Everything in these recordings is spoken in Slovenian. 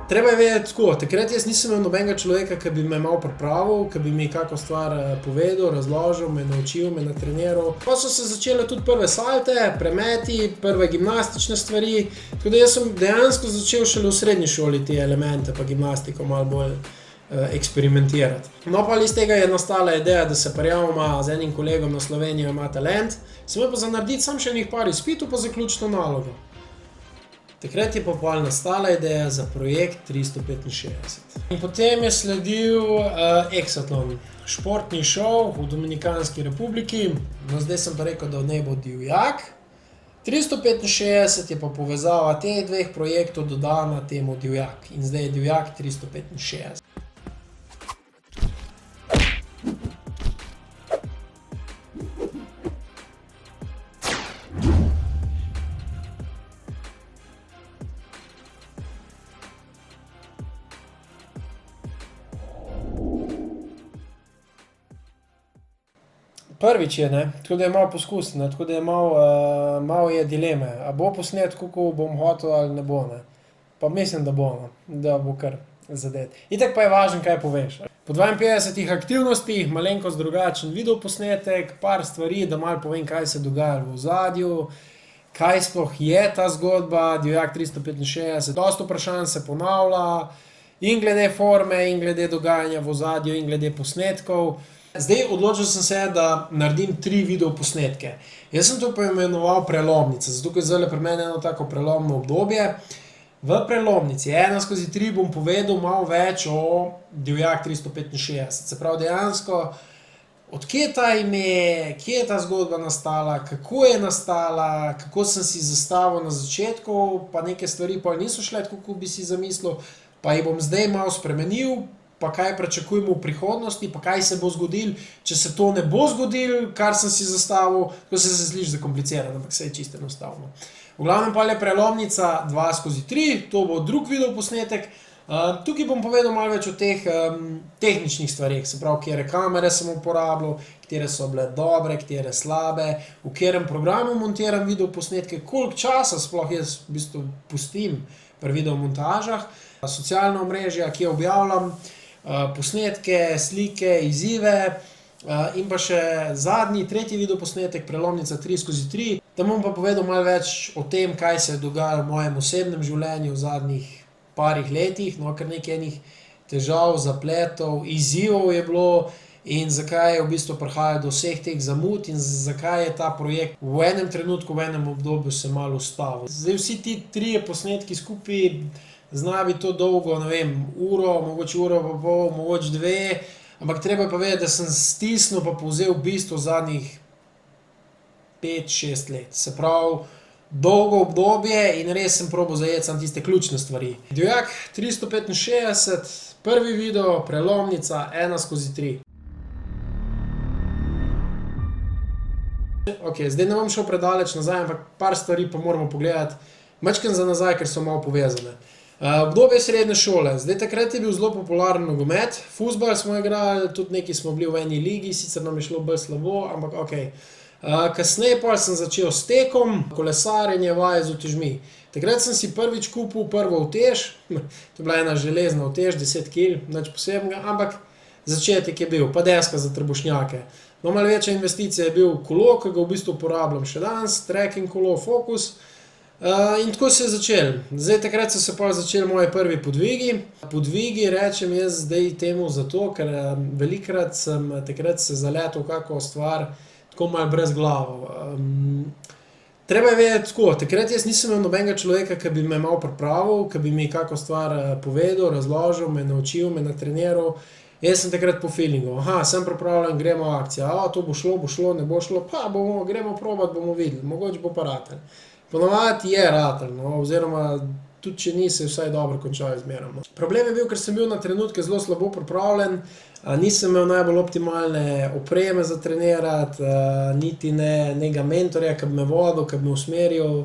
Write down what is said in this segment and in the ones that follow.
Treba je vedeti tako, takrat jaz nisem imel nobenega človeka, ki bi me malo pripravil, ki bi mi kako stvar povedal, razložil, me naučil, me natreniral. Pa so se začele tudi prve salte, premeti, prve gimnastične stvari, tako da jaz sem dejansko začel šele v srednji šoli te elemente pa gimnastiko malo bolj eksperimentirati. No, pa iz tega je nastala ideja, da se prijavimo z enim kolegom na Slovenijo ima talent, sem pa za narediti samo še enih par izpitov pa zaključno nalogo. Takrat je pa pol nastala ideja za projekt 365. In potem je sledil Exatlon, športni šov v Dominikanski republiki. No, zdaj sem pa rekel, da ne bo Divjak. 365 je pa povezava teh dveh projektov dodana temu Divjak. In zdaj je Divjak 365. Prvič je, ne, tako da je malo poskusen, tako da je malo je dileme. A bo posnet, kako bom hotel ali ne bo, ne. Pa mislim, da bo, no, da bo kar zadet. Itak pa je važno, kaj poveš. Po 52 aktivnostih, malenkost drugačen videoposnetek, par stvari, da malo povem, kaj se dogaja v ozadju, kaj sploh je ta zgodba, Divjak 365, dosti vprašanj se ponavlja, in glede forme, in glede dogajanja v ozadju, in glede posnetkov. Zdaj odločil sem se, da naredim 3 videoposnetke. Jaz sem to poimenoval prelomnica, zato ker je zdajle pri meni eno tako prelomno obdobje. V prelomnici 1/3 bom povedal malo več o Divjak 365. Se pravi dejansko, od kje je ta ime, kje je ta zgodba nastala, kako je nastala, kako sem si zastavil na začetku, pa neke stvari pa niso šle tako, kot bi si zamislil, pa jih bom zdaj malo spremenil, pa kaj pričakujemo v prihodnosti, pa kaj se bo zgodilo, če se to ne bo zgodilo, kar sem si zastavil, ko se sliši zakomplicirano, ampak se je čisto enostavno. V glavnem pa je prelomnica 2/3, to bo drug videoposnetek. Tukaj bom povedal malo več o teh tehničnih stvareh, se pravi, katere kamere sem uporabljal, katere so bile dobre, katere slabe, v katerem programu montiram videoposnetke, koliko časa sploh jaz v bistvu pustim pri videomontažah, socialna omrežja, kje objavljam posnetke, slike, izzive in pa še zadnji, tretji videoposnetek, prelomnica 3/3. Tam bom pa povedal malo več o tem, kaj se je dogajalo v mojem osebnem življenju v zadnjih parih letih, no, kar nekaj enih težav, zapletov, izzivov je bilo in zakaj je v bistvu prihajalo do vseh teh zamud in zakaj je ta projekt v enem trenutku, v enem obdobju se malo ustavil. Zdaj vsi ti 3 posnetki skupaj zna biti to dolgo, ne vem, uro, mogoče uro pa pol, mogoče 2, ampak treba je pa vedeti, da sem stisnil pa povzel v bistvu zadnjih 5-6 let. Se pravi, dolgo obdobje in res sem probal zajeti samo tiste ključne stvari. Divjak 365, prvi video, prelomnica 1/3. Ok, zdaj ne bom šel predaleč nazaj, ampak par stvari pa moramo pogledati majčkeno za nazaj, ker so malo povezane. Obdobje srednje šole. Zdaj takrat je bil zelo popularen nogomet, fuzbal smo igrali, tudi nekaj smo bili v eni ligi, sicer nam je šlo bolj slabo, ampak ok. Kasneje pa sem začel s tekom, kolesarjenje, vaje z utežmi. Takrat sem si prvič kupil prvo utež, to je bila ena železna utež, 10 kg, nič posebnega, ampak začetek je bil, pa deska za trebušnjake. No, malo večja investicija je bil kolo, ki ga v bistvu uporabljam še danes, trekking kolo, Focus. In tako se je začelo. Zdaj takrat so se pa začeli moji prvi podvigi. Podvigi rečem jaz zdaj temu zato, ker velikokrat sem takrat se zaletel v kako stvar tako malo brez glavo. Treba je vedeti tako, takrat jaz nisem imel nobenega človeka, ki bi me malo pripravil, ki bi mi kako stvar povedal, razložil, me naučil, me natreniral. Jaz sem takrat po feelingu, sem pripravljen, gremo v akcijo, to bo šlo, ne bo šlo, pa gremo probat, bomo videli, mogoče bo pa ratel. Ponavadi je ratel, no, oziroma tudi če ni, se vsaj dobro končal izmeroma. Problem je bil, ker sem bil na trenutke zelo slabo pripravljen, nisem imel najbolj optimalne opreme za trenirati, niti ne nekega mentorja, ki bi me vodil, ki bi me usmeril,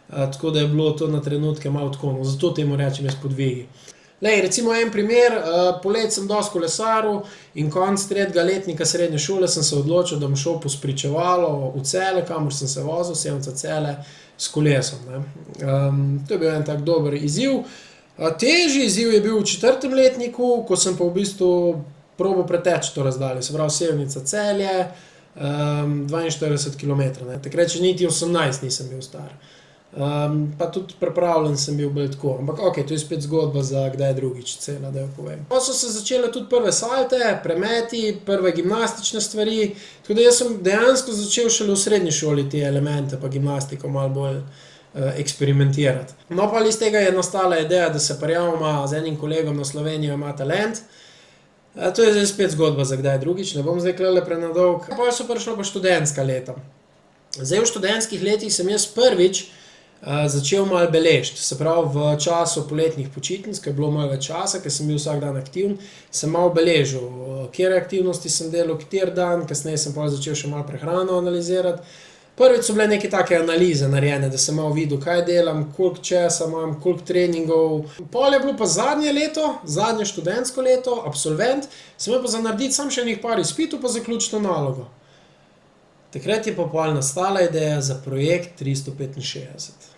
tako da je bilo to na trenutke malo tako, no, zato temu rečem jaz podvigi. Lej, recimo en primer, poleti sem dosti kolesaril in konec 3. letnika srednje šole sem se odločil, da bom šel po spričevalo v Celje, kamor sem se vozil, Sevnica Celje, s kolesom, ne. To je bil en tak dober izziv. Težji izziv je bil v 4. letniku, ko sem pa v bistvu probal preteči to razdaljo, se pravi Sevnica Celje, 42 kilometrov, ne. Takrat še niti 18 nisem bil star. Pa tudi pripravljen sem bil bolj tako, ampak okej, to je spet zgodba za kdaj drugič, cela, da jo povem. Potem so se začele tudi prve salte, premeti, prve gimnastične stvari, tako da jaz sem dejansko začel šele v srednji šoli te elemente pa gimnastiko malo bolj eksperimentirati. No, pol iz tega je nastala ideja, da se prijavimo z enim kolegom na Slovenijo ima talent. To je zdaj spet zgodba za kdaj drugič, ne bom zdaj tulele prenedolg. Pol so prišla pa študentska leta. Zdaj v študentskih letih sem jaz prvič začel malo beležiti, se pravi v času poletnih počitnic, ko je bilo malo več časa, ker sem bil vsak dan aktiven, sem malo beležil, katere aktivnosti sem delal, kateri dan, kasneje sem pol začel še malo prehrano analizirati. Prvič so bile neke take analize narejene, da sem malo videl, kaj delam, koliko časa imam, koliko treningov. Pol je bilo pa zadnje leto, zadnje študentsko leto, absolvent, sem imel pa za narediti samo še enih par izpitov pa zaključiti nalogo. Takrat je pa pol nastala ideja za projekt 365.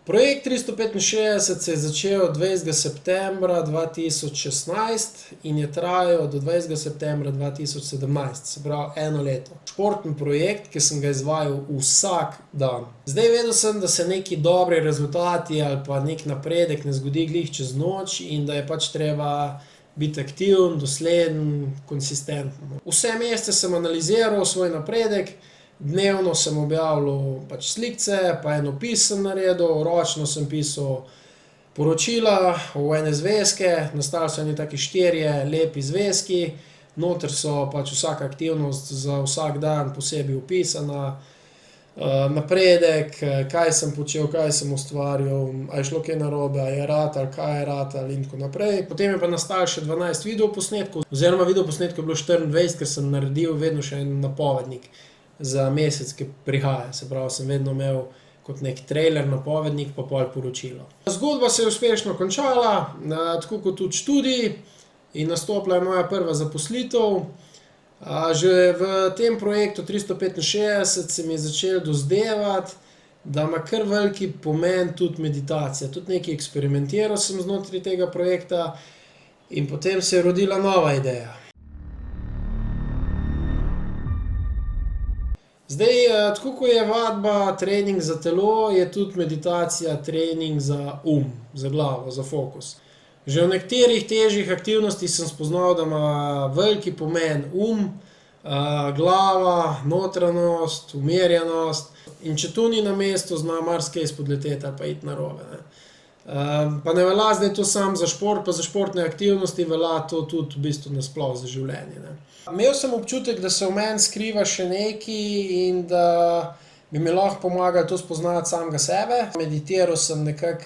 Projekt 365 se je začel 20. septembra 2016 in je trajal do 20. septembra 2017, se pravi 1 leto. Športni projekt, ki sem ga izvajal vsak dan. Zdaj vedel sem, da se neki dobri rezultati ali pa neki napredek ne zgodi glih čez noč in da je pač treba biti aktiven, dosleden, konsistenten. Vse mesece sem analiziral svoj napredek, dnevno sem objavljal pač slikce, pa en opis sem naredil, ročno sem pisal poročila v ene zvezke, nastali so eni taki 4 lepi zvezki, noter so pač vsaka aktivnost za vsak dan posebej opisana, napredek, kaj sem počel, kaj sem ustvarjal, a je šlo kaj narobe, a je ratalo, kaj je ratalo in tako naprej. Potem je pa nastalo še 12 videoposnetkov, oziroma videoposnetkov je bilo 24, ker sem naredil vedno še en napovednik za mesec, ki prihaja. Se pravi, sem vedno imel kot neki trailer, napovednik pa pol poročilo. Zgodba se je uspešno končala, tako kot tudi študij, in nastopila je moja prva zaposlitev. Že v tem projektu 365 se mi je začelo dozdevati, da ima kar velik pomen tudi meditacija. Tudi nekaj eksperimentiral sem znotraj tega projekta in potem se je rodila nova ideja. Zdaj, tako kot je vadba trening za telo, je tudi meditacija trening za za glavo, za fokus. Že v nekaterih težjih aktivnostih sem spoznal, da ima velik pomen glava, notranjost, umirjenost, in če to ni na mestu, zna marsikaj spodleteti ali pa iti narobe, ne. Pa ne velja zdaj to samo za šport, pa za športne aktivnosti, velja to tudi v bistvu nasploh za življenje, ne. Imel sem občutek, da se v meni skriva še nekaj in da bi mi lahko pomagalo to spoznati samega sebe. Meditiral sem nekako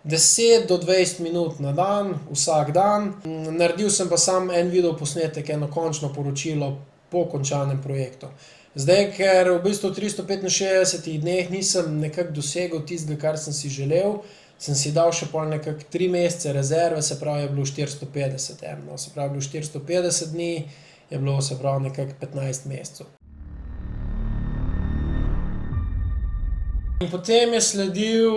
10 do 20 minut na dan, vsak dan. Naredil sem pa samo en videoposnetek, eno končno poročilo po končanem projektu. Zdaj, ker v bistvu v 365 dneh nisem nekako dosegel tistega, kar sem si želel, sem si dal še pol nekako 3 mesece rezerve, se pravi, je bilo 450 no, se pravi, je bilo 450 dni, je bilo, se pravi, nekako 15 mesecev. In potem je sledil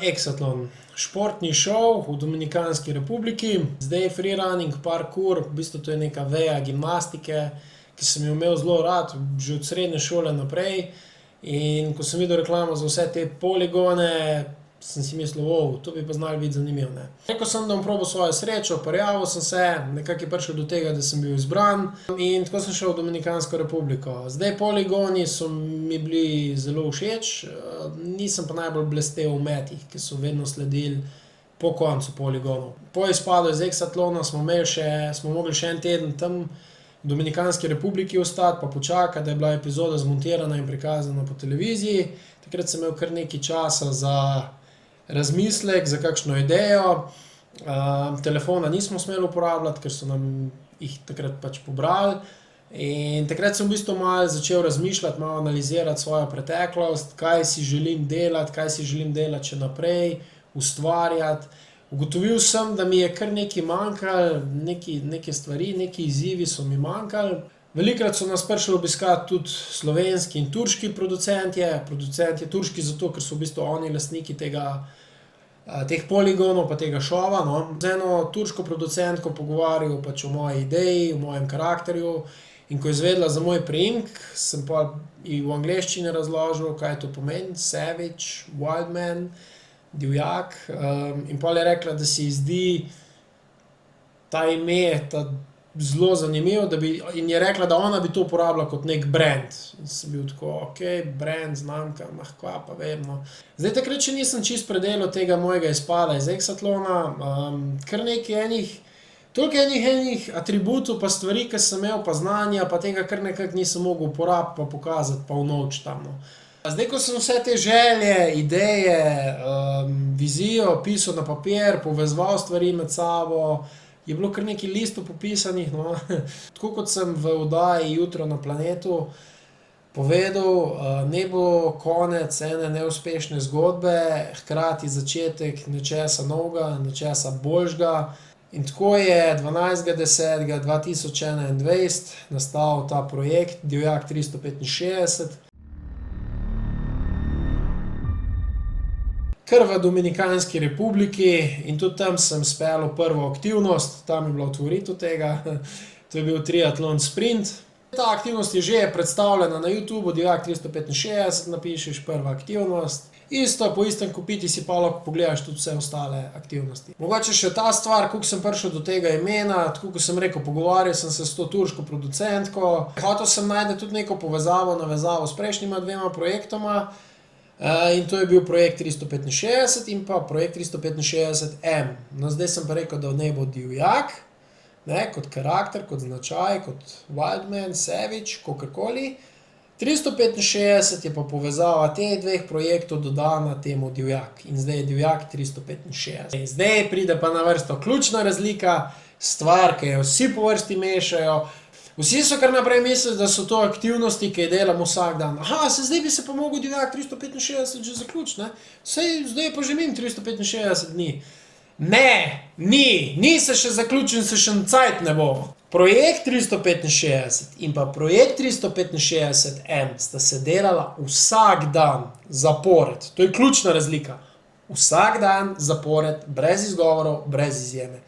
Exatlon, športni šov v Dominikanski republiki. Zdaj freerunning, parkour, v bistvu to je neka veja gimnastike, ki sem jo imel zelo rad, že od srednje šole naprej. In ko sem videl reklamo za vse te poligone, sem si mislil, to bi pa znalo biti zanimivo, ne. Rekel sem, da bom probal svojo srečo, prijavil sem se, nekako je prišlo do tega, da sem bil izbran in tako sem šel v Dominikansko republiko. Zdaj, poligoni so mi bili zelo všeč, nisem pa najbolj blestel v metih, ki so vedno sledili po koncu poligonov. Po izpadu iz Exatlona smo mogli še en teden tam v Dominikanski republiki ostati, pa počakati, da je bila epizoda zmontirana in prikazana po televiziji. Takrat sem imel kar nekaj časa za razmislek, za kakšno idejo. Telefona nismo smeli uporabljati, ker so nam jih takrat pač pobrali. In takrat sem v bistvu malo začel razmišljati, malo analizirati svojo preteklost, kaj si želim delati še naprej, ustvarjati. Ugotovil sem, da mi je kar nekaj manjkalo, neke stvari, neki izzivi so mi manjkali. Velikokrat so nas prišli obiskati tudi slovenski in turški producentje. Producentje turški zato, ker so v bistvu oni lastniki teh poligonov pa tega šova, no. Z eno turško producentko pogovarjal pač o moji ideji, o mojem karakterju. In ko je izvedela za moj priimek, sem pa ji v angleščini razložil, kaj to pomeni, savage, wild man, divjak. In pol je rekla, da se ji zdi ta ime zelo zanimivo, in je rekla, da ona bi to uporabila kot nek brand. In sem bil tako, okej, brand, znamka, kva pa vem, no. Zdaj takrat še nisem čisto predelal tega mojega izpada iz Exatlona, kar nekaj toliko enih atributov pa stvari, ki sem imel, pa znanja, pa tega kar nekako nisem mogel uporabiti pa pokazati pa unovčiti tam, no. Zdaj, ko sem vse te želje, ideje, vizijo pisal na papir, povezoval stvari med sabo, je bilo kar nekaj listov popisanih, no. Tako kot sem v oddaji Jutro na planetu povedal, ne bo konec ene neuspešne zgodbe, hkrati začetek nečesa novega, nečesa boljšega. In tako je 12. 10. 2021 nastal ta projekt Divjak 365. Kar v Dominikanski republiki in tudi tam sem speljal prvo aktivnost, tam je bila otvoritev tega, to je bil triatlon sprint. Ta aktivnost je že predstavljena na YouTubu, Divjak 365, napišeš prva aktivnost. Isto, po istem kupiti si pa lahko pogledaš tudi vse ostale aktivnosti. Mogoče še ta stvar, kako sem prišel do tega imena, tako kot sem rekel, pogovarjal sem se s to turško producentko. Hotel sem najti tudi neko navezavo s prejšnjima dvema projektoma. In to je bil projekt 365 in pa projekt 365M. No, zdaj sem pa rekel, da naj bo divjak, ne, kot karakter, kot značaj, kot wildman, savage, kakorkoli. 365 je pa povezava teh dveh projektov dodana temu divjak. In zdaj je divjak 365. In zdaj pride pa na vrsto ključna razlika, stvar, ki jo vsi po vrsti mešajo. Vsi so kar naprej mislili, da so to aktivnosti, ki jih delam vsak dan. Zdaj bi se pa mogel divjak 365 že zaključiti, ne? Zdaj pa že imam 365 dni. Ne, ni se še zaključil in se še cajt ne bo. Projekt 365 in pa projekt 365M sta se delala vsak dan zapored. To je ključna razlika. Vsak dan zapored, brez izgovorov, brez izjeme.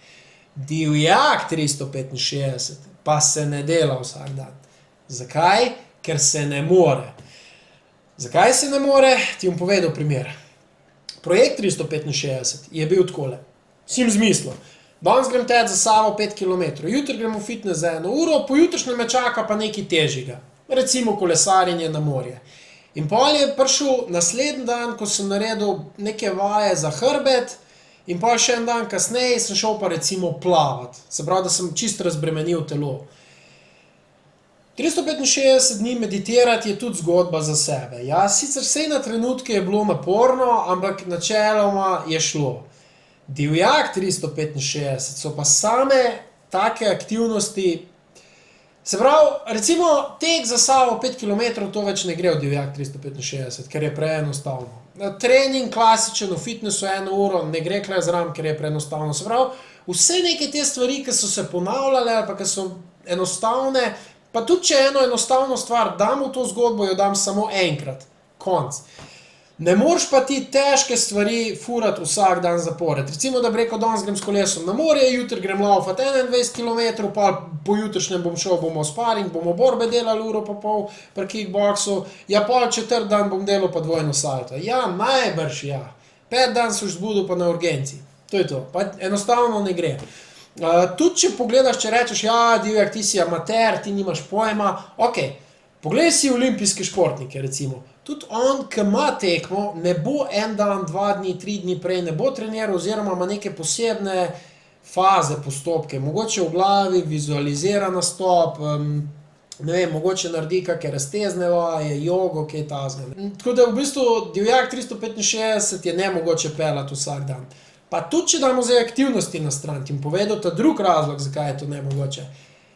Divjak 365 pa se ne dela vsak dan. Zakaj? Ker se ne more. Zakaj se ne more? Ti bom povedal primer. Projekt 365 je bil takole. Si jim zmislil. Danes grem teč za Savo 5 km, jutri grem v fitness za 1 uro, pojutrišnjem me čaka pa nekaj težjega. Recimo kolesarjenje na morje. In pol je prišel naslednji dan, ko sem naredil neke vaje za hrbet, in pol še en dan kasneje sem šel pa recimo plavat. Se pravi, da sem čisto razbremenil telo. 365 dni meditirati je tudi zgodba za sebe. Ja, sicer vsej na trenutke je bilo naporno, ampak načeloma je šlo. Divjak 365 so pa same take aktivnosti, se pravi, recimo tek za Savo 5 km, to več ne gre v Divjak 365, ker je preenostavno. Trening klasičen v fitnessu 1 uro ne gre kle zraven, ker je preenostavno. Se pravi, vse neke te stvari, ki so se ponavljale ali pa ki so enostavne, pa tudi če eno enostavno stvar dam v to zgodbo, jo dam samo enkrat. Konc. Ne moreš pa ti težke stvari furati vsak dan zapored. Recimo, da bi rekel, danes grem s kolesom na morje, jutri grem laufat 21 km, pa pojutrišnjem bom šel, bomo sparing, bomo borbe delali 1,5 ure pri kickboksu, ja, pol četrt dan bom delal pa dvojno salto. Ja, najbrž ja. 5 dan se už zbudil pa na urgenci. To je to. Pa enostavno ne gre. Tudi če pogledaš, če rečeš, ja, divjak, ti si amater, ti nimaš pojma, okej. Poglej si olimpijske športnike, recimo. Tudi on, ki ima tekmo, ne bo en dan, 2 dni, 3 dni prej, ne bo treniral oziroma ima neke posebne faze, postopke. Mogoče v glavi vizualizira nastop, ne vem, mogoče naredi kakšne raztezne vaje, jogo, kaj takega. Tako da v bistvu divjak 365 je nemogoče peljati vsak dan. Pa tudi, če damo zdaj aktivnosti na stran, ti bom povedal ta drug razlog, zakaj je to nemogoče.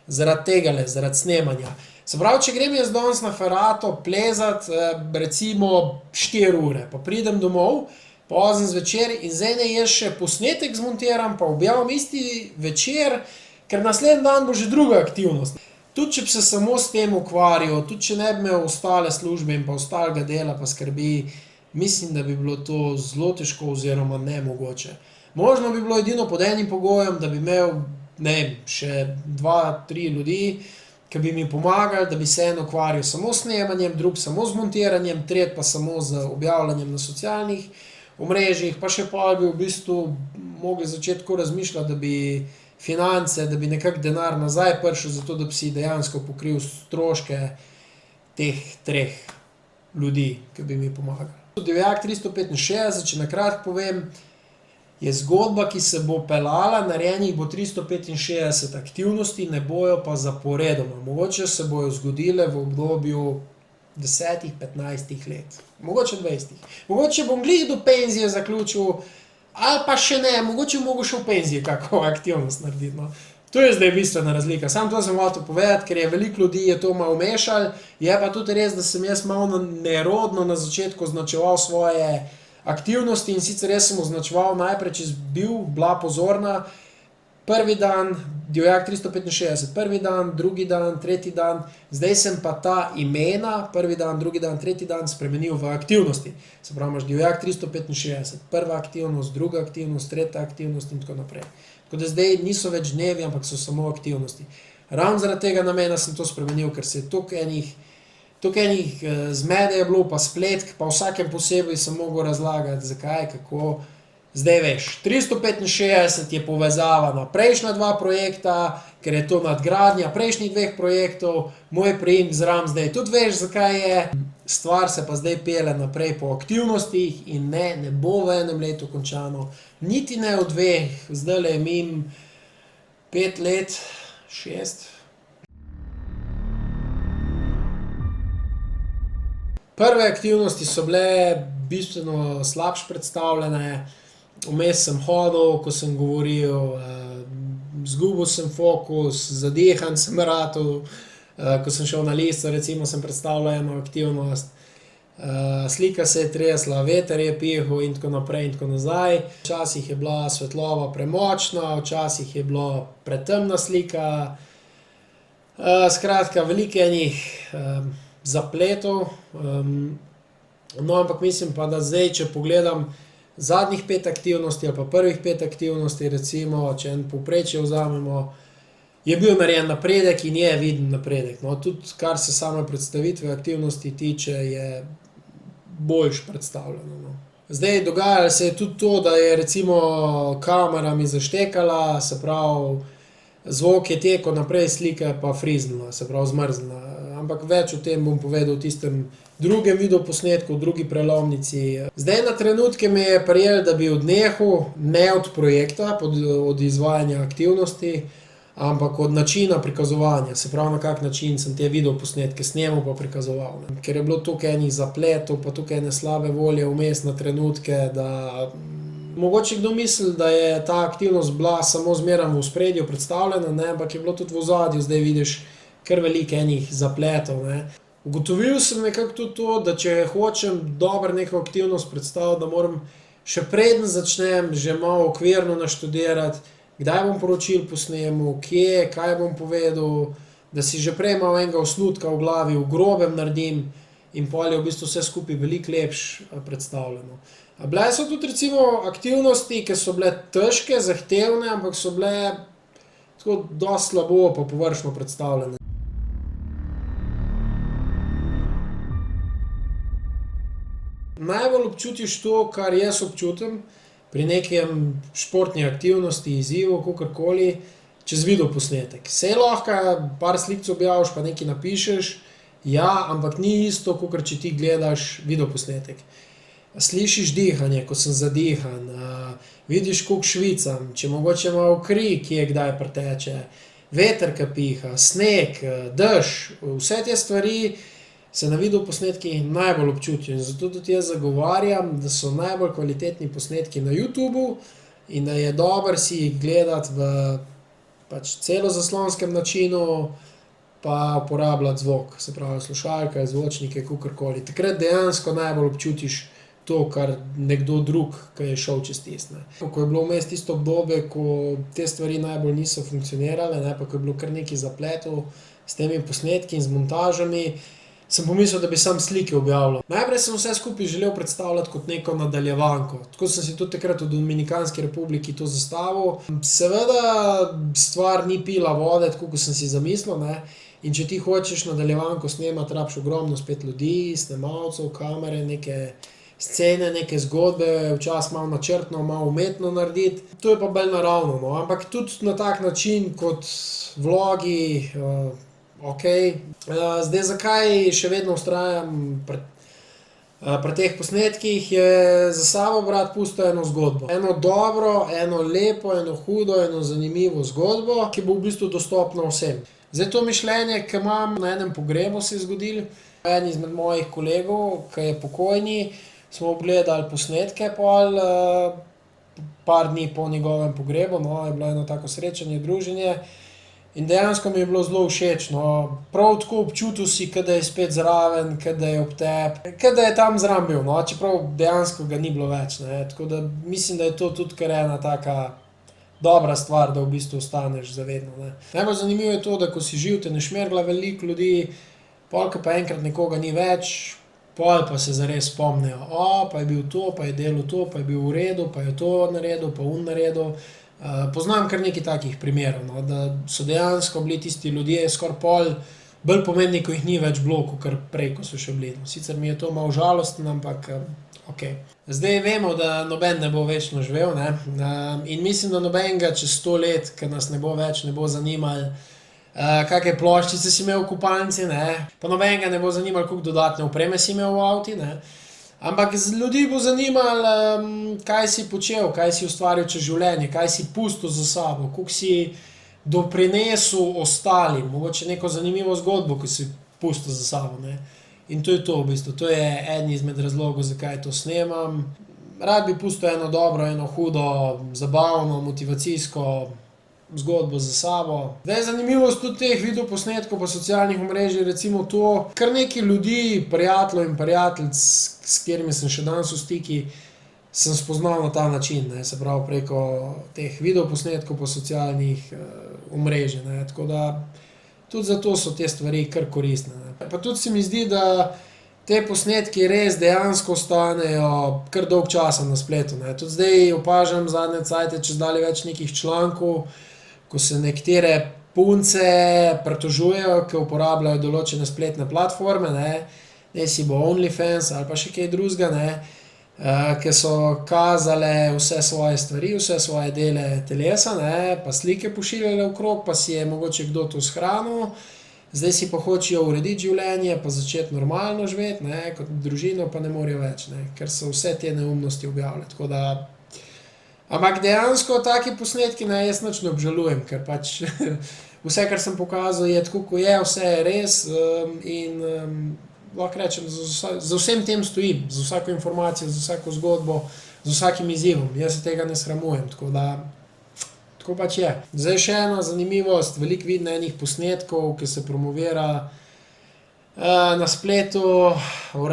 Zaradi tegale, zaradi snemanja. Se pravi, če grem jaz danes na Ferato plezat, recimo 4 ure, pa pridem domov, pozno zvečer in zdaj ne jaz še posnetek zmontiram, pa objavim isti večer, ker naslednji dan bo že druga aktivnost. tudi če bi se samo s tem ukvarjal, tudi če ne bi imel ostale službe in pa ostalega dela pa skrbi, mislim, da bi bilo to zelo težko oziroma nemogoče. Možno bi bilo edino pod enim pogojem, da bi imel, ne vem, še 2-3 ljudi, ki bi mi pomagali, da bi se en ukvarjal samo s snemanjem, drug samo z montiranjem, tretji pa samo z objavljanjem na socialnih omrežjih, pa še pa bi v bistvu mogli začeti tako razmišljati, da bi finance, da bi nekako denar nazaj prišel, zato da bi si dejansko pokril stroške teh 3 ljudi, ki bi mi pomagali. Divjak 365, če na kratko povem, je zgodba, ki se bo peljala, narejenih bo 365 aktivnosti, ne bojo pa zaporedoma. Mogoče se bojo zgodile v obdobju 10-15 let, mogoče 20. Mogoče bom glih do penzije zaključil, ali pa še ne, mogoče bom mogel še v penziji kako aktivnost narediti, no. To je zdaj bistvena razlika, samo to sem hotel povedati, ker je veliko ljudi je to malo mešalo, je pa tudi res, da sem jaz malo nerodno na začetku označeval svoje aktivnosti, in sicer jaz sem označeval najprej, če bila pozorna, prvi dan, Divjak 365, prvi dan, drugi dan, tretji dan, zdaj sem pa ta imena, prvi dan, drugi dan, tretji dan, spremenil v aktivnosti. Se pravi, imaš Divjak 365, prva aktivnost, druga aktivnost, tretja aktivnost in tako naprej. Tako da zdaj niso več dnevi, ampak so samo aktivnosti. Ravno zaradi tega namena sem to spremenil, ker se je toliko enih zmede je bilo, pa spletk, pa vsakem posebej sem mogel razlagati, zakaj, kako. Zdaj veš, 365 je povezava na prejšnja 2 projekta, ker je to nadgradnja prejšnjih 2 projektov, moj priimek zraven zdaj tudi veš, zakaj je. Stvar se pa zdaj pelje naprej po aktivnostih in ne bo v enem letu končano, niti ne v 2, zdajle je mimo 5 let, 6. Prve aktivnosti so bile bistveno slabše predstavljene, vmes sem hodil, ko sem govoril, izgubil sem fokus, zadehan sem ratal, ko sem šel na listo, recimo sem predstavljal eno aktivnost, slika se je tresla, veter je pihal in tako naprej in tako nazaj. Včasih je bila svetloba premočna, včasih je bila pretemna slika, skratka, veliko enih zapletov, no, ampak mislim pa, da zdaj, če pogledam zadnjih 5 aktivnosti ali pa prvih 5 aktivnosti, recimo, če en povprečje vzamemo, je bil narejen napredek in je viden napredek, no, tudi kar se same predstavitve aktivnosti tiče, je boljše predstavljeno, no. Zdaj, dogajalo se je tudi to, da je recimo kamera mi zaštekala, se pravi, zvok je tekel naprej, slika pa friznila, se pravi zmrznila, ampak več o tem bom povedal v tistem drugem videoposnetku, v drugi prelomnici. Zdaj na trenutke me je prijelo, da bi odnehal, ne od projekta, od izvajanja aktivnosti, ampak od načina prikazovanja, se pravi, na kak način sem te videoposnetke snemal pa prikazoval, ne. Ker je bilo toliko enih zapletov pa toliko ene slabe volje vmes na trenutke, da mogoče kdo misli, da je ta aktivnost bila samo zmeraj v ospredju predstavljena, ne, ampak je bilo tudi v ozadju, zdaj vidiš kar veliko enih zapletov, ne. Ugotovil sem nekako tudi to, da če hočem dobro neko aktivnost predstaviti, da moram še preden začnem že malo okvirno naštudirati, kdaj bom poročil posnemal, kje, kaj bom povedal, da si že prej malo enega osnutka v glavi v grobem naredim in pol je v bistvu vse skupaj veliko lepše predstavljeno. Bile so tudi recimo aktivnosti, ki so bile težke, zahtevne, ampak so bile tako dosti slabo pa površno predstavljene. Najbolj občutiš to, kar jaz občutim pri nekem športni aktivnosti, izzivu, kakorkoli, čez videoposnetek. Saj lahko par slik objaviš pa nekaj napišeš, ja, ampak ni isto, kakor če ti gledaš videoposnetek. Slišiš dihanje, ko sem zadihan, vidiš, koliko švicam, če mogoče malo kri, kje kdaj preteče, veter, ke piha, sneg, dež, vse te stvari se na videoposnetkih najbolj občutijo in zato tudi jaz zagovarjam, da so najbolj kvalitetni posnetki na YouTubu in da je dobro si jih gledati v pač celozaslonskem načinu pa uporabljati zvok, se pravi slušalke, zvočnike, kakorkoli. Takrat dejansko najbolj občutiš to, kar nekdo drug, ki je šel čez tisto, ne. Ko je bilo vmes tisto obdobje, ko te stvari najbolj niso funkcionirale, ne, pa ko je bilo kar nekaj zapletov, s temi posnetki in z montažami, sem pomislil, da bi sam slike objavljal. Najprej sem vse skupaj želel predstavljati kot neko nadaljevanko. Tako sem si tudi takrat v Dominikanski republiki to zastavil. Seveda stvar ni pila vode, tako kot sem si zamislil, ne. In če ti hočeš nadaljevanko snemati, rabiš ogromno spet ljudi, snemalcev, kamere, neke scene, neke zgodbe, včasih malo načrtno, malo umetno narediti. To je pa bolj naravno, no. Ampak tudi na tak način kot vlogi, okej. Zdaj, zakaj še vedno vztrajam pri teh posnetkih, je za sabo brat pustil eno zgodbo. Eno dobro, eno lepo, eno hudo, eno zanimivo zgodbo, ki bo v bistvu dostopna vsem. Zdaj, to mišljenje, ki imam, na enem pogrebu se je zgodilo. En izmed mojih kolegov, ki je pokojni, smo obgledali posnetke pol, par dni po njegovem pogrebu, no, je bilo eno tako srečanje, druženje. In dejansko mi je bilo zelo všeč, no. Prav tako občutil si, ke da je spet zraven, ke da je ob tebi, ke da je tam zraven bil, no, čeprav dejansko ga ni bilo več, ne. Tako da mislim, da je to tudi kar ena taka dobra stvar, da v bistvu ostaneš za vedno, ne. Najbolj zanimivo je to, da ko si živ, te ne šmergla veliko ljudi, pol ko pa enkrat nekoga ni več, pol pa se zares spomnijo, pa je bil to, pa je delal to, pa je bil v redu, pa je to naredil, pa naredil. Poznam kar nekaj takih primerov, no, da so dejansko bili tisti ljudje skoraj pol bolj pomembni, ko jih ni več bilo, kakor prej, ko so še bili. Sicer mi je to malo žalostno, ampak okej. Zdaj vemo, da noben ne bo večno živel, ne, in mislim, da nobenega čez 100 let, ke nas ne bo več, ne bo zanimalo, kake ploščice si imel v kopalnici, ne, pa nobenega ne bo zanimalo, koliko dodatne opreme si imel v avtu, ne. Ampak ljudi bo zanimalo, kaj si počel, kaj si ustvaril čez življenje, kaj si pustil za sabo, koliko si doprinesel ostalim, mogoče neko zanimivo zgodbo, ki si pustil za sabo, ne. In to je to v bistvu, to je eden izmed razlogov, zakaj to snemam. Rad bi pustil eno dobro, eno hudo, zabavno, motivacijsko zgodbo za sabo. Zdaj, zanimivost tudi teh videoposnetkov pa socialnih omrežij je recimo to, kar nekaj ljudi, prijateljev in prijateljic, s katerimi sem še danes v stiku, sem spoznal na ta način, ne, se pravi preko teh videoposnetkov pa socialnih omrežij, ne, tako da tudi zato so te stvari kar koristne, ne. Pa tudi se mi zdi, da te posnetki res dejansko ostanejo kar dolgo časa na spletu, ne. Tudi zdaj opažam zadnje cajte čedalje več nekih člankov, ko se nekatere punce pritožujejo, ke uporabljajo določene spletne platforme, ne, najsi bo OnlyFans ali pa še kaj drugega, ne, ke so kazale vse svoje stvari, vse svoje dele telesa, ne, pa slike pošiljale okrog, pa si je mogoče kdo to shranil, zdaj si pa hočejo urediti življenje pa začeti normalno živeti, ne, kot družino pa ne morejo več, ne, ker so vse te neumnosti objavile, tako da. Ampak dejansko taki posnetki, ne, jaz nič ne obžalujem, ker pač vse, kar sem pokazal, je tako, ko je, vse je res, in lahko rečem, za vsem tem stojim, z vsako informacijo, z vsako zgodbo, z vsakim izzivom. Jaz se tega ne sramujem, tako da tako pač je. Zdaj še ena zanimivost, veliko vidim enih posnetkov, ke se promovira na spletu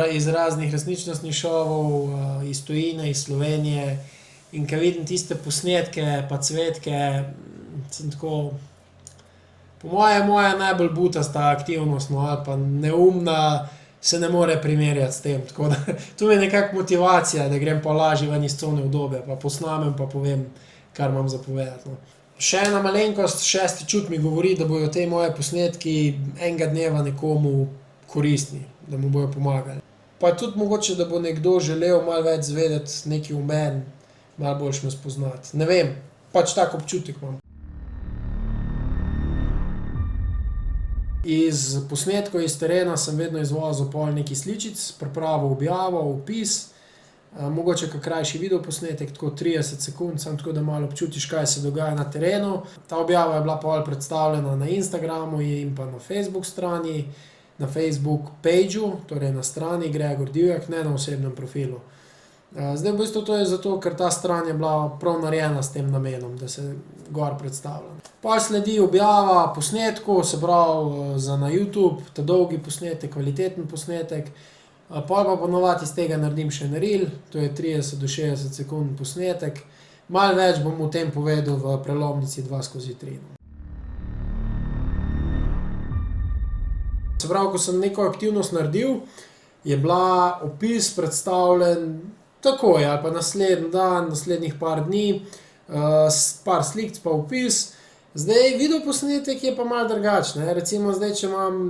iz raznih resničnostnih šovov, iz tujine, iz Slovenije. In ke vidim tiste posnetke pa cvetke, sem tako, po moje moja najbolj butasta aktivnost, no, ali pa neumna, se ne more primerjati s tem, tako da to mi je nekako motivacija, da grem pa lažje ven iz cone udobja, pa posnamem pa povem, kar imam za povedati, no. Še ena malenkost, šesti čut mi govori, da bojo te moje posnetki enega dneva nekomu koristni, da mu bojo pomagali. Pa tudi mogoče, da bo nekdo želel malo več izvedeti nekaj o meni, malo boljše me spoznati. Ne vem, pač tak občutek imam. Iz posnetkov iz terena sem vedno izvozil pol nekaj sličic, pripravil objavo, opis, mogoče kak krajši videoposnetek, tako 30 sekund, samo tako, da malo občutiš, kaj se dogaja na terenu. Ta objava je bila pol predstavljena na Instagramu in pa na Facebook strani, na Facebook pageu, torej na strani Gregor Divjak, ne na osebnem profilu. Zdaj, v bistvu to je zato, ker ta stran je bila prav narejena s tem namenom, da se gor predstavlja. Pol sledi objava posnetkov, se pravi za na YouTube, ta dolgi posnetek, kvaliteten posnetek. Pol pa ponavadi iz tega naredim še en reel, to je 30 do 60 sekund posnetek. Malo več bom o tem povedal v prelomnici 2/3. Se pravi, ko sem neko aktivnost naredil, je bila opis predstavljen takoj ali pa naslednji dan, naslednjih par dni, par slik pa opis. Zdaj, videoposnetek je pa malo drugačen, ne. Recimo zdaj, če imam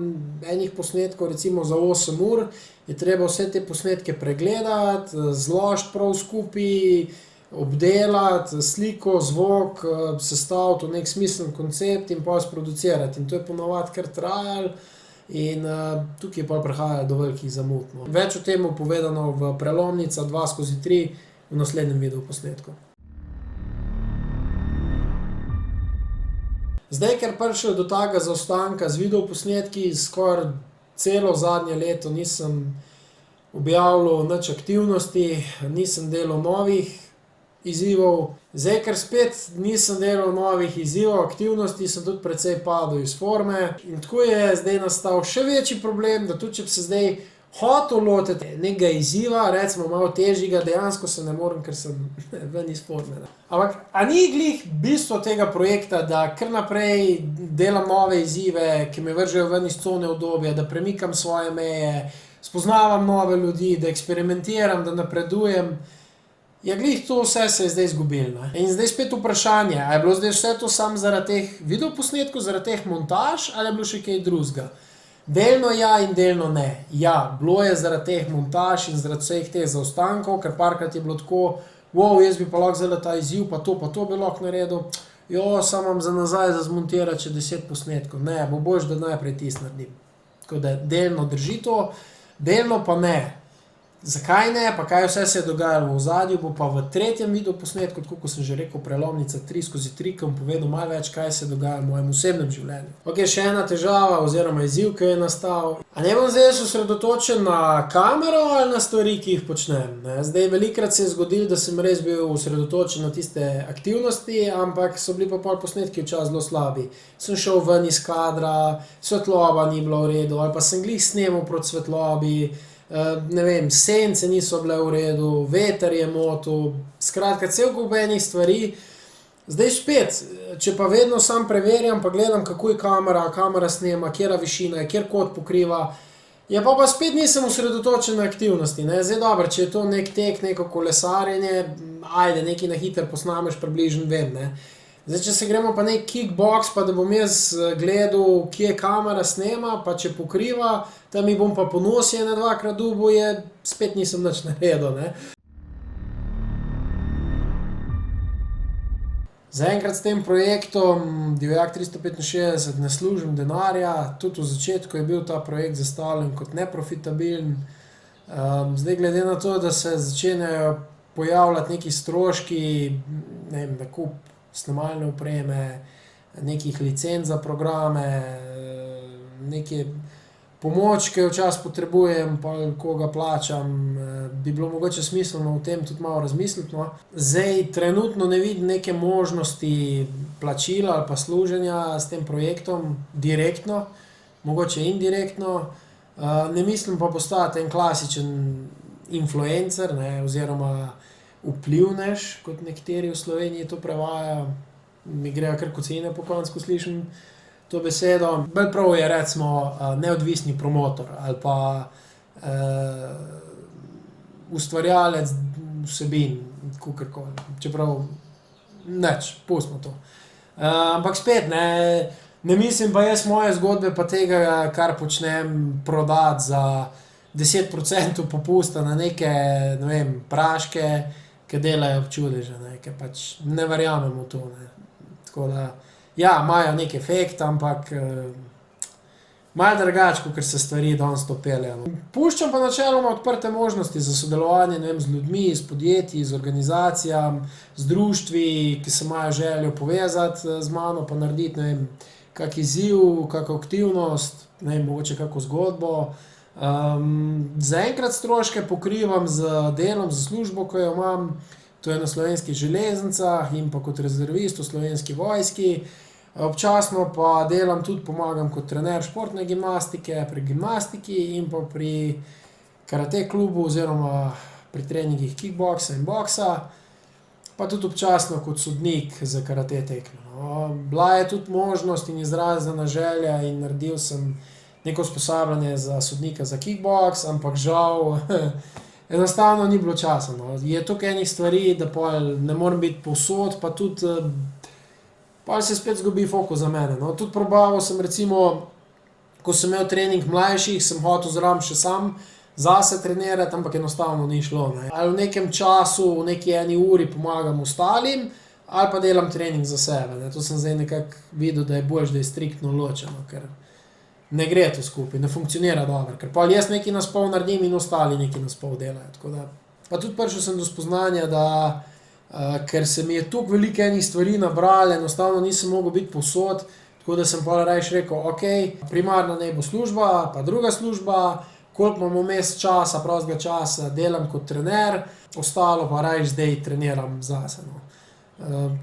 enih posnetkov recimo za 8 ur, je treba vse te posnetke pregledati, zložiti prav skupaj, obdelati sliko, zvok, sestaviti v neki smiseln koncept in pol sproducirati. In to je po navadi kar trajalo in tukaj je pol prihajalo do velikih zamud, no. Več o tem bo povedano v prelomnica 2/3 v naslednjem videoposnetku. Zdaj, ker prišlo do takega zaostanka z videoposnetki, skoraj celo zadnje leto nisem objavljal nič aktivnosti, nisem delal novih izzivov. Zdaj, ker spet nisem delal novih izzivov, aktivnosti, sem tudi precej padel iz forme. In tako je zdaj nastal še večji problem, da tudi če bi se zdaj hotel lotiti nekega izziva, recimo malo težjega, dejansko se ne morem, ker sem ven iz forme, ne. Ampak, a ni glih bistvo tega projekta, da kar naprej delam nove izzive, ki me vržejo ven iz cone udobja, da premikam svoje meje, spoznavam nove ljudi, da eksperimentiram, da napredujem. Ja, glih to vse se je zdaj izgubilo, ne. In zdaj spet vprašanje, a je bilo zdaj vse to samo zaradi teh videoposnetkov, zaradi teh montaž ali je bilo še kaj drugega? Delno ja in delno ne. Ja, bilo je zaradi teh montaž in zaradi vseh teh zaostankov, ker parkrat je bilo tako, jaz bi pa lahko zdajle ta izziv, pa to bi lahko naredil. Samo imam za nazaj za zmontirati še 10 posnetkov. Ne, bo boljše, da najprej tisto naredim. Tako da delno drži to, delno pa ne. Zakaj ne, pa kaj vse se je dogajalo v ozadju, bo pa v tretjem videoposnetku, tako kot sem že rekel, prelomnica 3/3, ki bom povedal malo več, kaj se dogaja v mojem osebnem življenju. Okej, še ena težava oziroma izziv, ki je nastal. A ne bom zdaj osredotočen na kamero ali na stvari, ki jih počnem, ne. Zdaj, velikokrat se je zgodilo, da sem res bil osredotočen na tiste aktivnosti, ampak so bili pa pol posnetki včasih zelo slabi. Sem šel ven iz kadra, svetloba ni bila v redu ali pa sem glih snemal proti svetlobi. Ne vem, sence niso bile v redu, veter je motil, skratka, cel kup enih stvari. Zdaj spet, če pa vedno sam preverjam pa gledam, kako je kamera snema, katera višina je, kateri kot pokriva, ja, pa spet nisem osredotočen na aktivnosti, ne. Zdaj dobro, če je to neki tek, neko kolesarjenje, ajde, nekaj na hitro posnameš, približno vem, ne. Zdaj, če se gremo pa neki kickboks, pa da bom jaz gledal, kje kamera snema, pa če pokriva, tam mi bom pa po nosu ene dvakrat dobil, spet nisem nič naredil, ne. Zaenkrat s tem projektom Divjak 365 ne služim denarja, tudi v začetku je bil ta projekt zastavljen kot neprofitabilen. Zdaj, glede na to, da se začenjajo pojavljati neki stroški, ne vem, nakup snemalne opreme, nekih licenc za programe, neke pomočke včasih potrebujem, pa koga plačam, bi bilo mogoče smiselno o tem tudi malo razmisliti, no. Zdaj, trenutno ne vidim neke možnosti plačila ali pa služenja s tem projektom direktno, mogoče indirektno. Ne mislim pa postati en klasičen influencer, ne, oziroma vplivnež, kot nekateri v Sloveniji to prevajajo. Mi grejo kar kocine po koncu, ko slišim to besedo. Bolj prav je recimo neodvisni promotor ali pa ustvarjalec vsebin, kakorkoli. Čeprav nič, pustimo to. Ampak spet, ne mislim pa jaz moje zgodbe pa tega, kar počnem, prodati za 10% popusta na neke, ne vem, praške, ki delajo čudeže, ne, ker pač ne verjamem v to, ne. Tako da, ja, imajo neki efekt, ampak malo drugače, kakor se stvari danes to peljejo. Puščam pa načeloma odprte možnosti za sodelovanje, ne vem, z ljudmi, s podjetji, z organizacijami, z društvi, ki se imajo željo povezati z mano pa narediti, ne vem, kak izziv, kako aktivnost, ne vem, mogoče kako zgodbo. Zaenkrat stroške pokrivam z delom, z službo, ko jo imam, to je na Slovenskih železnicah in pa kot rezervist v Slovenski vojski. Občasno pa delam tudi, pomagam kot trener športne gimnastike pri gimnastiki in pa pri karate klubu oziroma pri treningih kickboksa in boksa, pa tudi občasno kot sodnik za karate tekme, no. Bila je tudi možnost in izražena želja in naredil sem neko usposabljanje za sodnika za kickboks, ampak žal enostavno ni bilo časa. No. Je toliko enih stvari, da pol ne morem biti povsod, pa tudi pol se spet zgubi fokus za mene. No. Tudi probaval sem recimo, ko sem imel trening mlajših, sem hotel zraven še sam zase trenirati, ampak enostavno ni šlo. Ne. Ali v nekem času, v neki eni uri pomagam ostalim, ali pa delam trening za sebe. Ne. To sem zdaj nekako videl, da je boljš, da je striktno ločeno, ker ne gre to skupaj, ne funkcionira dobro. Ker pa jaz nekaj naspol naredim in ostali nekaj naspol delajo. Tako da, pa tudi prišel sem do spoznanja, da ker se mi je toliko veliko enih stvari nabrali, enostavno nisem mogel biti povsod, tako da sem pa rajš rekel, ok, primarna naj bo služba, pa druga služba, koliko imam vmes časa, prostega časa, delam kot trener, ostalo pa rajš zdaj treniram zase. No.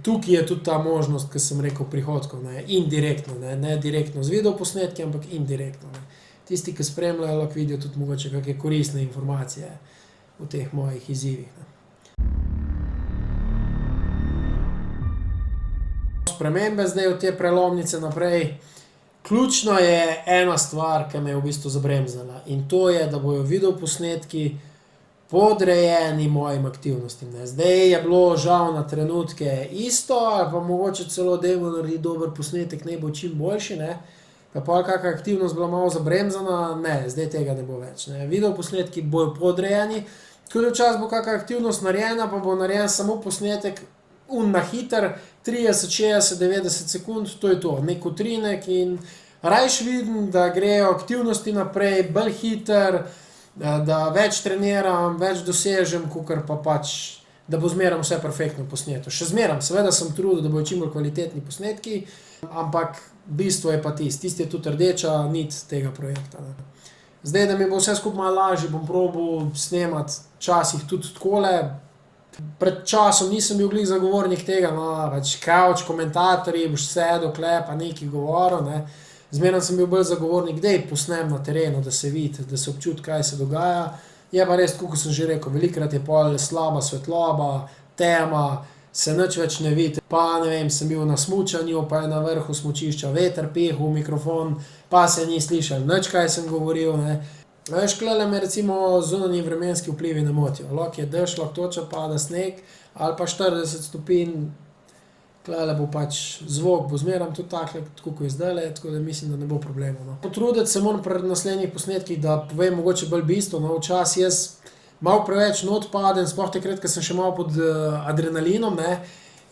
Tukaj je tudi ta možnost, ki sem rekel, prihodkov, ne, indirektno, ne direktno z videoposnetki, ampak indirektno. Ne. Tisti, ki spremljajo, lahko vidijo tudi mogoče kakšne koristne informacije v teh mojih izzivih. Ne. Spremembe zdaj od te prelomnice naprej. Ključno je ena stvar, ki me je v bistvu zabremzala, in to je, da bojo videoposnetki podrejeni mojim aktivnostim. Ne. Zdaj je bilo žal na trenutke isto, ali pa mogoče celo dejmo narediti dober posnetek, ne bo čim boljši, ne. Pa pol kakšna aktivnost bila malo zabremzana, ne, zdaj tega ne bo več. Ne. Videoposnetki bojo podrejeni, tako da včasih bo kakšna aktivnost narejena, pa bo narejen samo posnetek na hiter, 30, 60, 90 sekund, to je to, nek utrinek in rajš vidim, da grejo aktivnosti naprej, bolj hiter, da več treniram, več dosežem, kakor pa pač, da bo zmeram vse perfektno posneto. Še zmeram, seveda sem trudil, da bojo čim bolj kvalitetni posnetki, ampak bistvo je pa tisti je tudi rdeča nit tega projekta. Ne. Zdaj, da mi bo vse skupaj malo lažje, bom probal snemati včasih tudi takole. Pred časom nisem bil glih zagovornik tega, no, pač kavč, komentatorji, boš sedel, klepa, nekaj govoril, ne. Zmeraj sem bil bolj zagovornik, dej posnem na terenu, da se vidi, da se občuti, kaj se dogaja. Je pa res, kot sem že rekel, velikokrat je pol slaba svetloba, tema, se nič več ne vidi. Pa ne vem, sem bil na smučanju, pa je na vrhu smučišča veter pihal v mikrofon, pa se ni slišal nič, kaj sem govoril, ne. Veš, klele me recimo zunanji vremenski vplivi ne motijo. Lahko je dež, lahko toča pada sneg, ali pa 40 stopinj, klele bo pač zvok, bo zmeram tudi takle, tako kot je zdajle, tako da mislim, da ne bo problemov. No. Potruditi se moram pred naslednjih posnetkih, da povem mogoče bolj bistvo, no, včasih jaz malo preveč not padem, sploh takrat, ker sem še malo pod adrenalinom, ne,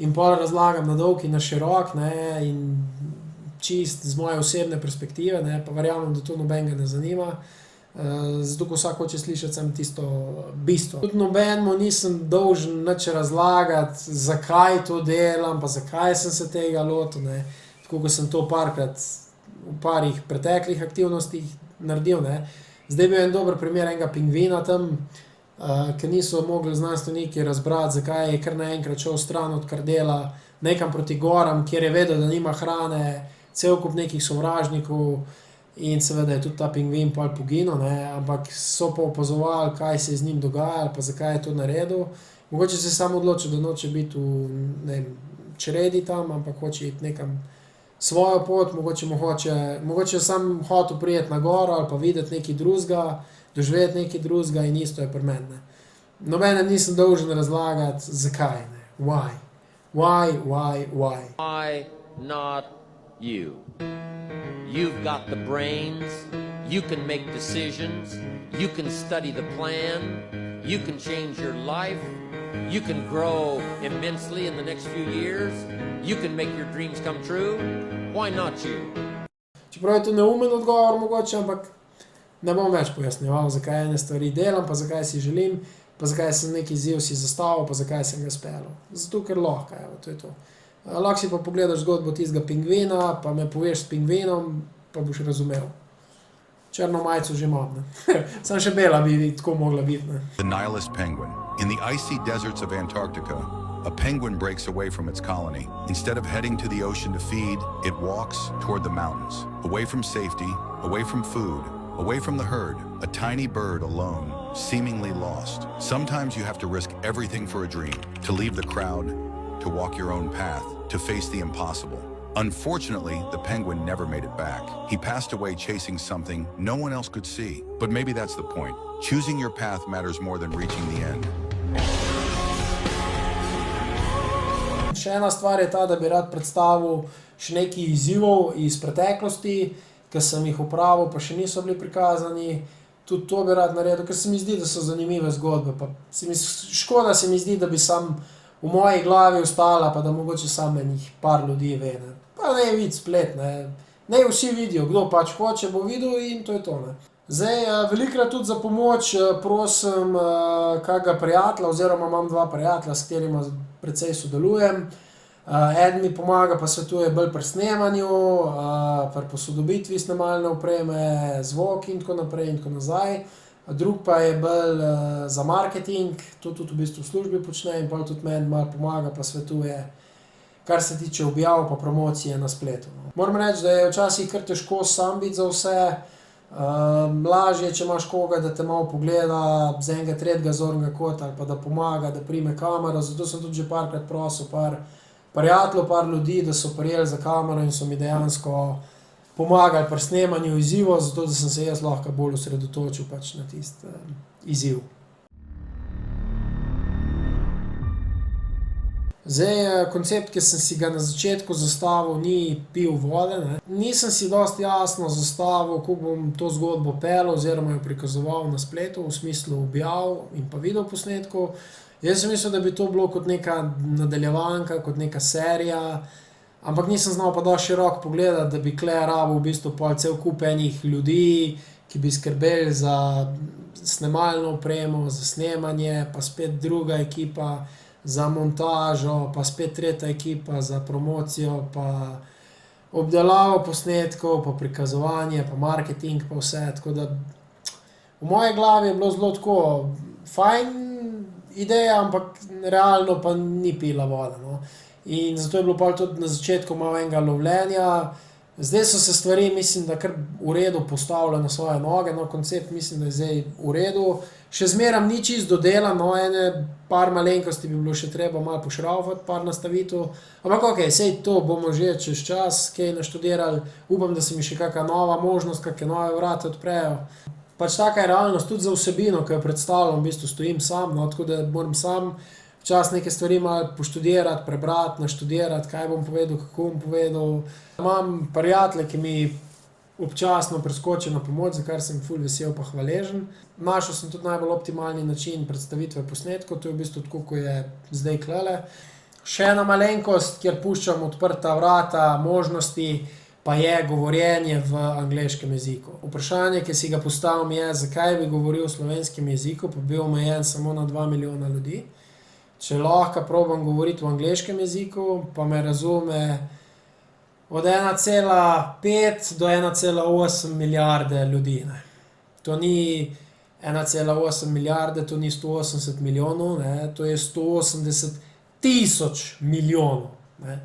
in pol razlagam na dolg in na širok, ne, in čist z moje osebne perspektive, ne, pa verjamem, da to nobenega ne zanima. Zato, ko vsak hoče slišati sem tisto bistvo. Tudi nobenemu nisem dolžen nič razlagati, zakaj to delam, pa zakaj sem se tega lotil, ne. Tako, ko sem to parkrat v parih preteklih aktivnostih naredil, ne. Zdaj bil en dober primer enega pingvina tam, ker niso mogli znanstveniki razbrati, zakaj je kar naenkrat šel stran od krdela nekam proti goram, kjer je vedel, da nima hrane, cel kup nekih sovražnikov. In seveda je tudi ta pingvin pol poginil, ne, ampak so pa opazovali, kaj se je z njim dogajalo, pa zakaj je to naredil. Mogoče se je samo odločil, da noče biti v, ne vem, čredi tam, ampak hoče iti nekam svojo pot, mogoče sam hotel prijeti na goro ali pa videti nekaj drugega, doživeti nekaj drugega in isto je pri meni, ne. Nobenem nisem dolžen razlagati, zakaj, ne. Why? Why? Why not you? You've got the brains, you can make decisions, you can study the plan, you can change your life, you can grow immensely in the next few years, you can make your dreams come true. Why not you? Čeprav je to neumen odgovor mogoče, ampak ne bom več pojasnjeval, zakaj ene stvari delam, pa zakaj si želim, pa zakaj sem neki izziv si zastavil, pa zakaj sem ga speljal. Zato, ker lahko, evo, to je to. Lahko si pa pogledaš zgodbo tistega pingvina, pa me poveš s pingvinom, pa boš razumel. Črno majico že imam, ne. Samo še bela bi tako mogla biti, ne. The nihilist penguin. In the icy deserts of Antarctica, a penguin breaks away from its colony. Instead of heading to the ocean to feed, it walks toward the mountains. Away from safety, away from food, away from the herd, a tiny bird alone, seemingly lost. Sometimes you have to risk everything for a dream, to leave the crowd, to walk your own path, to face the impossible. Unfortunately, the penguin never made it back. He passed away chasing something no one else could see. But maybe that's the point. Choosing your path matters more than reaching the end. Še ena stvar je ta, da bi rad predstavil še nekaj izzivov iz preteklosti, ki sem jih opravil, pa še niso bili prikazani. Tudi to bi rad naredil, ker se mi zdi, da so zanimive zgodbe. Škoda se mi zdi, da bi sam v moji glavi ostala, pa da mogoče samo enih par ljudi ve. Ne. Pa ne vidi splet, ne vsi vidijo, kdo pač hoče, bo videl in to je to. Ne. Zdaj, velikrat tudi za pomoč prosim kakega prijatelja, oziroma imam dva prijatelja, s katerima precej sodelujem. Eden mi pomaga, pa svetuje bolj pri snemanju, pri posodobitvi snemalne opreme, zvok in tako naprej in tako nazaj. Drug pa je bolj za marketing, to tudi v bistvu v službi počne in pa tudi meni malo pomaga, pa svetuje, kar se tiče objav pa promocije na spletu. Moram reči, da je včasih kar težko sam biti za vse. Lažje, če imaš koga, da te malo pogleda z enega tretjega zornega kota ali pa da pomaga, da prime kamero, zato sem tudi že parkrat prosil par prijateljev, par ljudi, da so prijeli za kamero in so mi dejansko pomagali pri snemanju izzivov, zato da sem se jaz lahko bolj osredotočil pač na tisti izziv. Zdaj, koncept, ki sem si ga na začetku zastavil, ni pil vode. Ne. Nisem si dosti jasno zastavil, kako bom to zgodbo peljal oziroma jo prikazoval na spletu v smislu objav in pa videoposnetkov. Jaz sem mislil, da bi to bilo kot neka nadaljevanka, kot neka serija, ampak nisem znal pa dosti široko pogledati, da bi tule rabil v bistvu pol cel kup enih ljudi, ki bi skrbeli za snemalno opremo, za snemanje, pa spet druga ekipa za montažo, pa spet tretja ekipa za promocijo, pa obdelavo posnetkov, pa prikazovanje, pa marketing, pa vse. Tako da v moji glavi je bilo zelo tako fajn ideja, ampak realno pa ni pila voda. No. In zato je bilo pa tudi na začetku malo enega lovljenja. Zdaj so se stvari, mislim, da kar v redu postavile na svoje noge, no, koncept mislim, da je zdaj v redu. Še zmeram ni čisto dodelan, no, ene par malenkosti bi bilo še treba malo pošraufati, par nastavitev. Ampak okej, sej to bomo že čez čas kaj naštudirali. Upam, da se mi še kakšna nova možnost, kakšne nove vrate odprejo. Pač taka je realnost, tudi za vsebino, ki jo predstavljam, v bistvu stojim sam, no, tako da moram sam včasih neke stvari malo poštudirati, prebrati, naštudirati, kaj bom povedal, kako bom povedal. Imam prijatelje, ki mi občasno preskočijo na pomoč, za kar sem ful vesel pa hvaležen. Našel sem tudi najbolj optimalni način predstavitve posnetkov, to je v bistvu tako, kot je zdaj klele. Še ena malenkost, kjer puščam odprta vrata, možnosti, pa je govorjenje v angleškem jeziku. Vprašanje, ki si ga postavim, je, zakaj bi govoril v slovenskem jeziku, pa bil omejen samo na 2 milijona ljudi. Če lahko probam govoriti v angleškem jeziku, pa me razume od 1,5 do 1,8 milijarde ljudi. Ne. To ni 1,8 milijarde, to ni 180 milijonov, ne. To je 180 tisoč milijonov. Ne.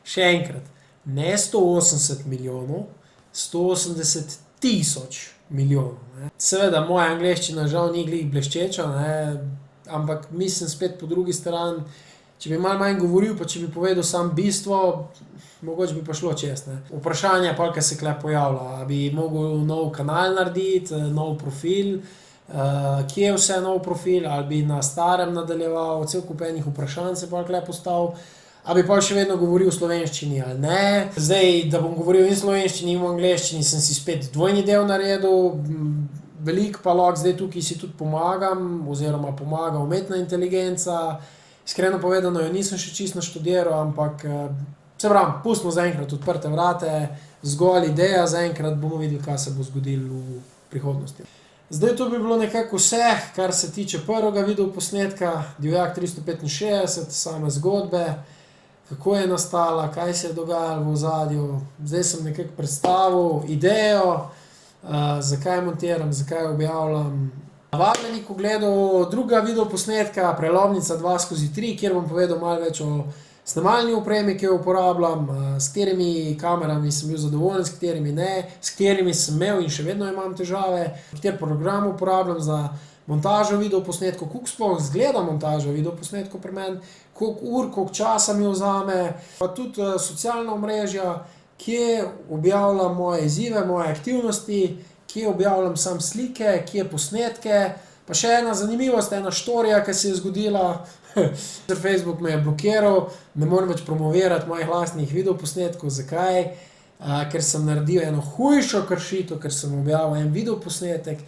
Še enkrat, ne 180 milijonov, 180 tisoč milijonov. Ne. Seveda, moja angleščina žal ni glih bleščeča, ne. Ampak mislim spet po drugi strani, če bi malo manj govoril, pa če bi povedal samo bistvo, mogoče bi pa šlo čez. Ne. Vprašanje pa, kaj se tukaj pojavlja, bi mogel nov kanal narediti, nov profil, kje je vse nov profil, ali bi na starem nadaljeval, cel kup enih vprašanj se pa tukaj postavil, ali bi pa še vedno govoril v slovenščini ali ne. Zdaj, da bom govoril in v slovenščini in v angleščini, sem si spet dvojni del naredil. Veliko pa lahko zdaj tukaj si tudi pomagam, oziroma pomaga umetna inteligenca. Iskreno povedano, jo nisem še čisto naštudiral, ampak se pravim, pustimo zaenkrat odprte vrate, zgolj ideja, zaenkrat bomo videli, kaj se bo zgodilo v prihodnosti. Zdaj to bi bilo nekako vse, kar se tiče prvega videoposnetka, Divjak 365, same zgodbe, kako je nastala, kaj se je dogajalo v ozadju. Zdaj sem nekako predstavil idejo, zakaj montiram, zakaj objavljam. Vabljeni k ogledu druga videoposnetka, Prelomnica 2/3, kjer bom povedal malo več o snemalni opremi, ki jo uporabljam, s katerimi kamerami sem bil zadovoljen, s katerimi ne, s katerimi sem imel in še vedno imam težave, kater program uporabljam za montažo videoposnetkov, koliko sploh zgleda montaža videoposnetkov pri meni, koliko ur, koliko časa mi vzame, pa tudi socialna omrežja, kje objavljam moje izzive, moje aktivnosti, kje objavljam sam slike, kje posnetke. Pa še ena zanimivost, ena štorija, ki se je zgodila. Facebook me je blokiral, ne morem več promovirati mojih lastnih videoposnetkov. Zakaj? Ker sem naredil eno hujšo kršitev, ker sem objavil en videoposnetek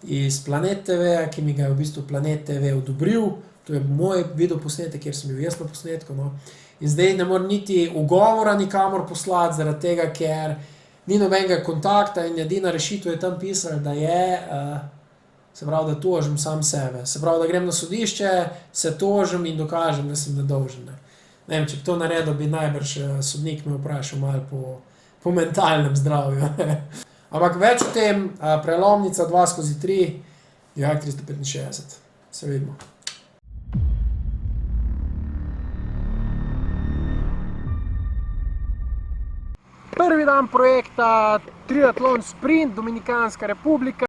iz Planet TV, ki mi ga je v bistvu Planet TV odobril. To je moj videoposnetek, kjer sem bil jaz na posnetku. No. In zdaj ne morem niti ugovora nikamor poslati, zaradi tega, ker ni nobenega kontakta in edina rešitev je tam pisala, da je, se pravi, da tožim sam sebe. Se pravi, da grem na sodišče, se tožim in dokažem, da sem nedolžen. Ne vem, če bi to naredil, bi najbrž sodnik me vprašal malo po mentalnem zdravju. Ampak več o tem, prelomnica 2/3, Dijak 365. Se vidimo. Prvi dan projekta Triatlon Sprint, Dominikanska republika.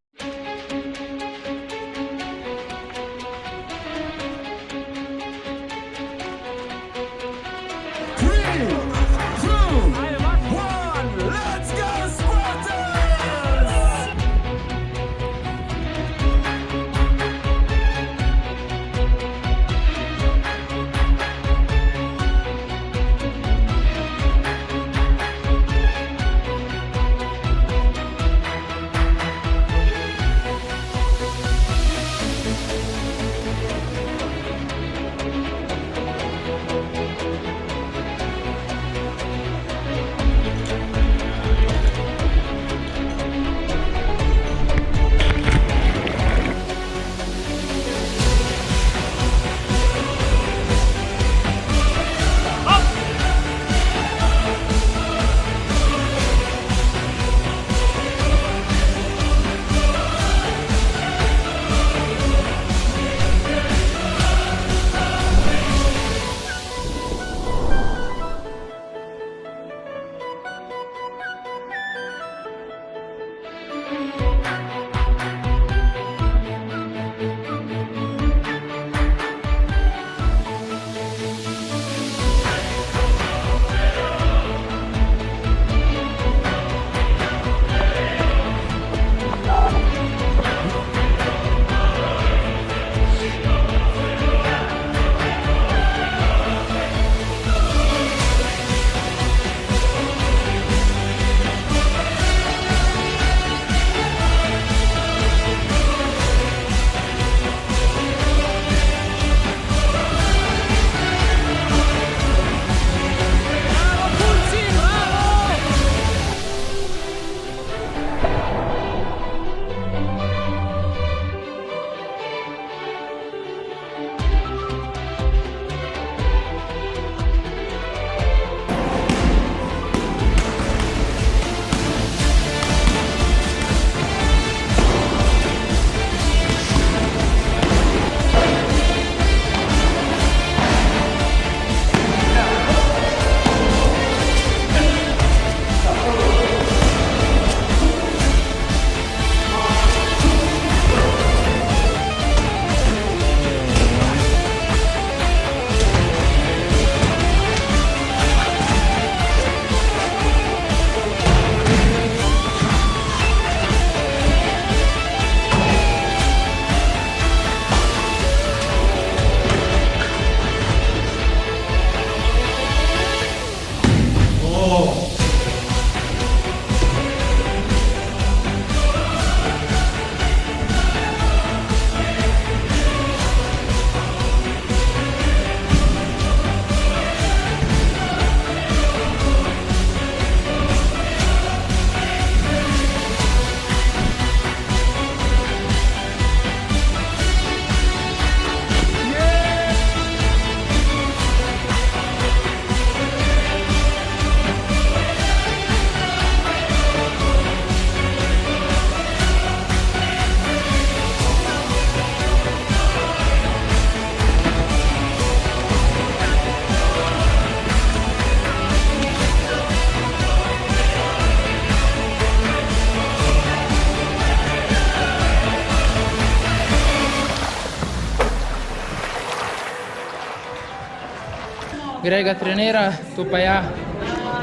Grega trenira, to pa ja.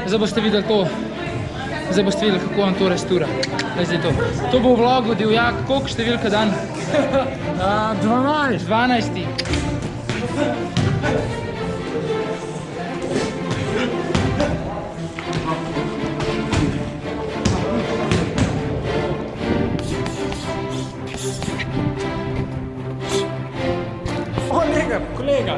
Zdaj boste videli to. Zdaj boste videli, kako on to restura. To bo v vlogu divjak, koliko številka dan? 12. 12. Kolega.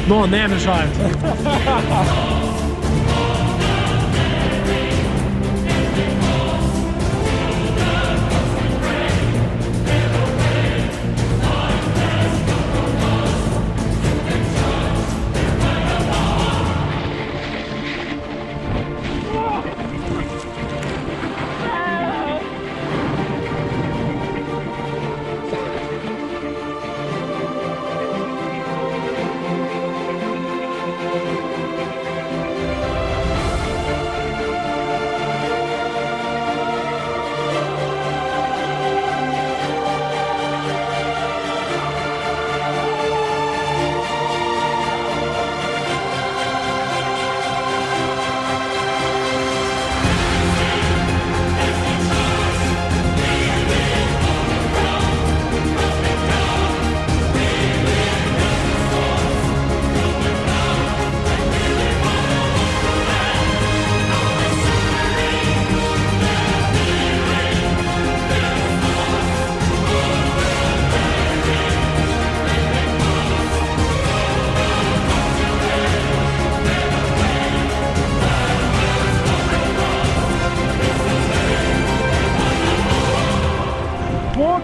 No, ne žaliti.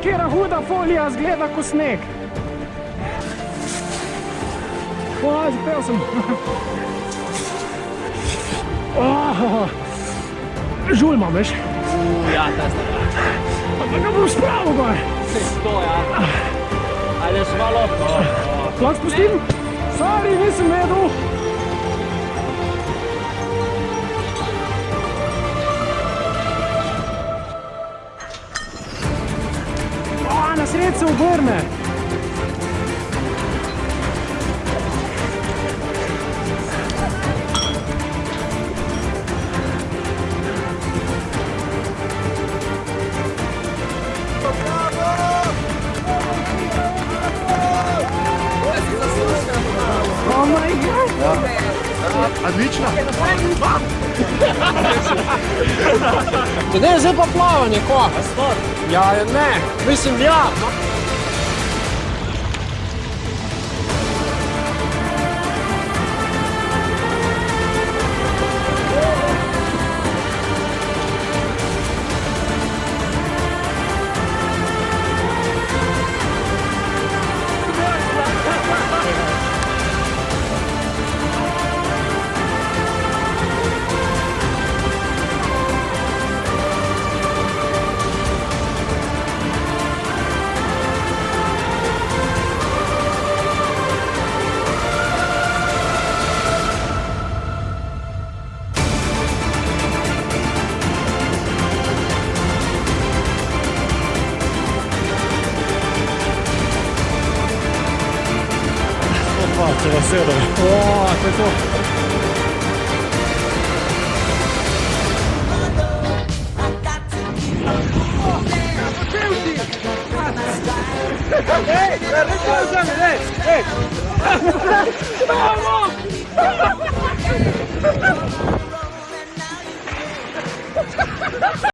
Kjera huda folija zgleda ko sneg. Zapel sem. Žul imam, veš? Ja, ta sta. Pa ga bom spravil gor. To, ja. Ajde, smalo. Lahko spustim? Sorry, nisem vedel. Na sred se obrne. Oh my God! Odlično. Ne, zdaj pa plavanje, ko? Ja, ne, mislim, ja. Se razseda. To je to. Ej,